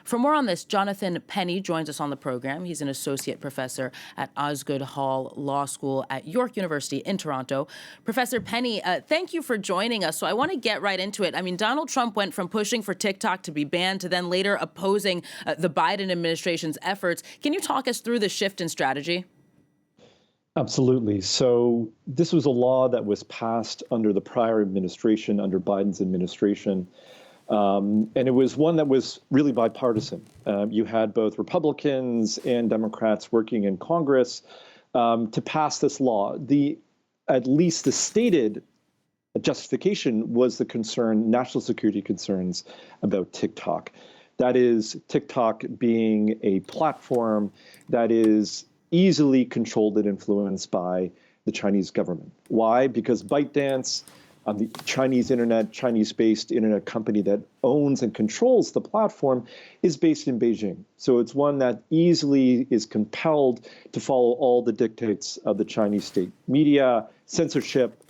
For more on this, Jonathan Penny joins us on the program. He's an associate professor at Osgoode Hall Law School at York University in Toronto. Professor Penny, thank you for joining us. So I want to get right into it. I mean, Donald Trump went from pushing for TikTok to be banned to then later opposing the Biden administration's efforts. Can you talk us through the shift in strategy? Absolutely. So this was a law that was passed under the prior administration, under Biden's administration. And it was one that was really bipartisan. You had both Republicans and Democrats working in Congress to pass this law. At least the stated justification was the concern, national security concerns about TikTok. That is, TikTok being a platform that is easily controlled and influenced by the Chinese government. Why? Because ByteDance, the Chinese internet, Chinese-based internet company that owns and controls the platform, is based in Beijing. So it's one that easily is compelled to follow all the dictates of the Chinese state media, censorship,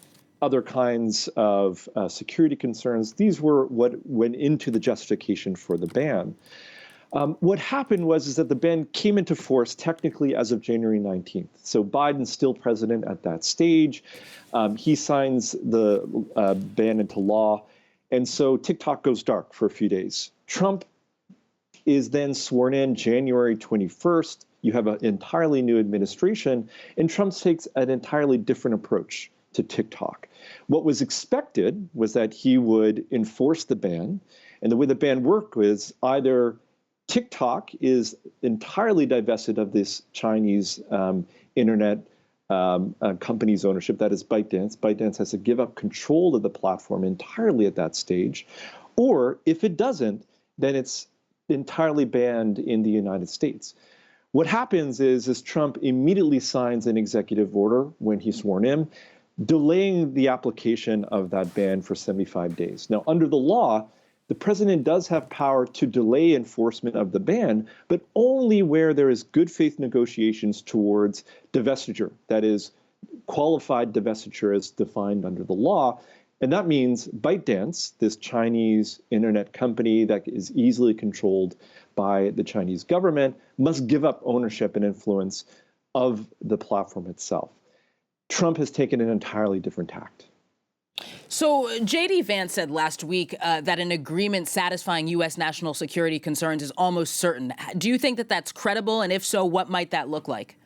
other kinds of security concerns. These were what went into the justification for the ban. What happened was that the ban came into force technically as of January 19th. So Biden's still president at that stage. He signs the ban into law. And so TikTok goes dark for a few days. Trump is then sworn in January 21st. You have an entirely new administration, and Trump takes an entirely different approach to TikTok. What was expected was that he would enforce the ban. And the way the ban worked was either TikTok is entirely divested of this Chinese internet company's ownership, that is ByteDance. ByteDance has to give up control of the platform entirely at that stage. Or if it doesn't, then it's entirely banned in the United States. What happens is Trump immediately signs an executive order when he's sworn in, delaying the application of that ban for 75 days. Now, under the law, the president does have power to delay enforcement of the ban, but only where there is good faith negotiations towards divestiture, that is, qualified divestiture as defined under the law. And that means ByteDance, this Chinese internet company that is easily controlled by the Chinese government, must give up ownership and influence of the platform itself. Trump has taken an entirely different tact. So J.D. Vance said last week that an agreement satisfying U.S. national security concerns is almost certain. Do you think that that's credible? And if so, what might that look like?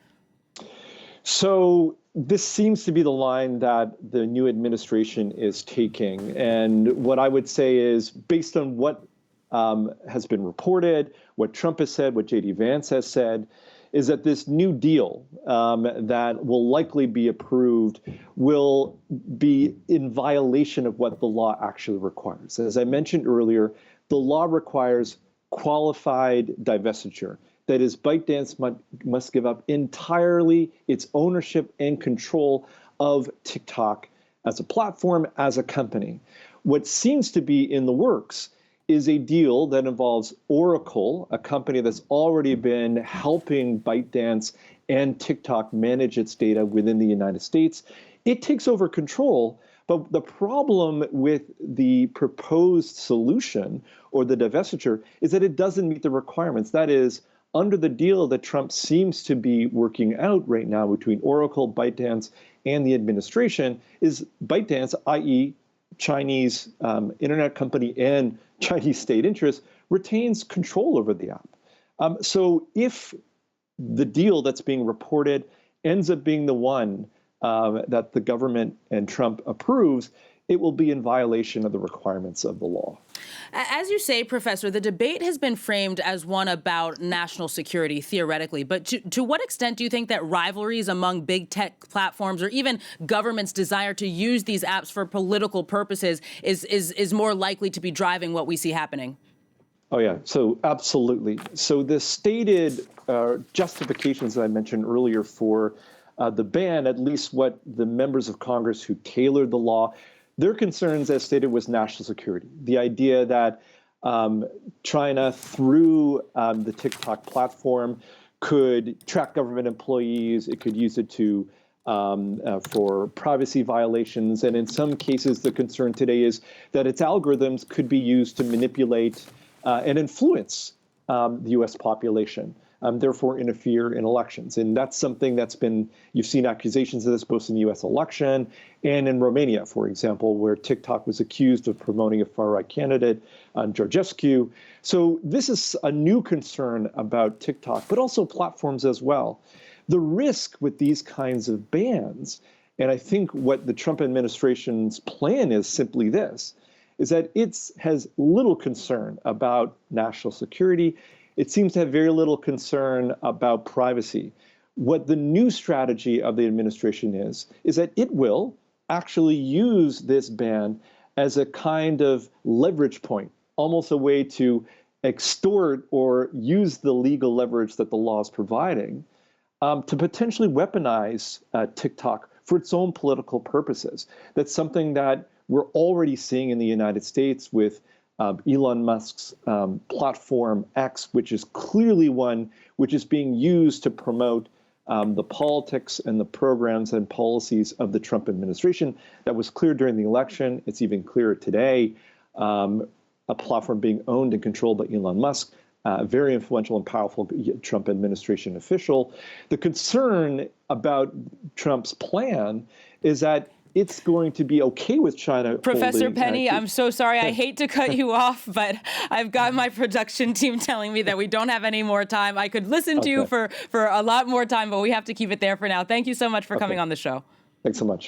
So this seems to be the line that the new administration is taking. And what I would say is, based on what has been reported, what Trump has said, what J.D. Vance has said, is that this new deal that will likely be approved will be in violation of what the law actually requires. As I mentioned earlier, the law requires qualified divestiture. That is, ByteDance must give up entirely its ownership and control of TikTok as a platform, as a company. What seems to be in the works is a deal that involves Oracle, a company that's already been helping ByteDance and TikTok manage its data within the United States. It takes over control, but the problem with the proposed solution or the divestiture is that it doesn't meet the requirements. That is, under the deal that Trump seems to be working out right now between Oracle, ByteDance, and the administration, is ByteDance, i.e., Chinese internet company and Chinese state interest, retains control over the app. So if the deal that's being reported ends up being the one that the government and Trump approves, it will be in violation of the requirements of the law. As you say, Professor, the debate has been framed as one about national security, theoretically. But to what extent do you think that rivalries among big tech platforms or even governments' desire to use these apps for political purposes is more likely to be driving what we see happening? Oh, yeah. So absolutely. So the stated justifications that I mentioned earlier for the ban, at least what the members of Congress who tailored the law, their concerns, as stated, was national security. The idea that China, through the TikTok platform, could track government employees. It could use it to for privacy violations. And in some cases, the concern today is that its algorithms could be used to manipulate and influence the U.S. population, therefore interfere in elections. And that's something you've seen accusations of this both in the U.S. election and in Romania, for example, where TikTok was accused of promoting a far-right candidate, Georgescu. So this is a new concern about TikTok, but also platforms as well. The risk with these kinds of bans, and I think what the Trump administration's plan is simply this, is that it has little concern about national security. It seems to have very little concern about privacy. What the new strategy of the administration is that it will actually use this ban as a kind of leverage point, almost a way to extort or use the legal leverage that the law is providing to potentially weaponize TikTok for its own political purposes. That's something that we're already seeing in the United States with Elon Musk's platform X, which is clearly one which is being used to promote the politics and the programs and policies of the Trump administration. That was clear during the election. It's even clearer today. A platform being owned and controlled by Elon Musk, a very influential and powerful Trump administration official. The concern about Trump's plan is that it's going to be okay with China. Professor Penny, I'm so sorry. I hate to cut you off, but I've got my production team telling me that we don't have any more time. I could listen to you for a lot more time, but we have to keep it there for now. Thank you so much for coming on the show. Thanks so much.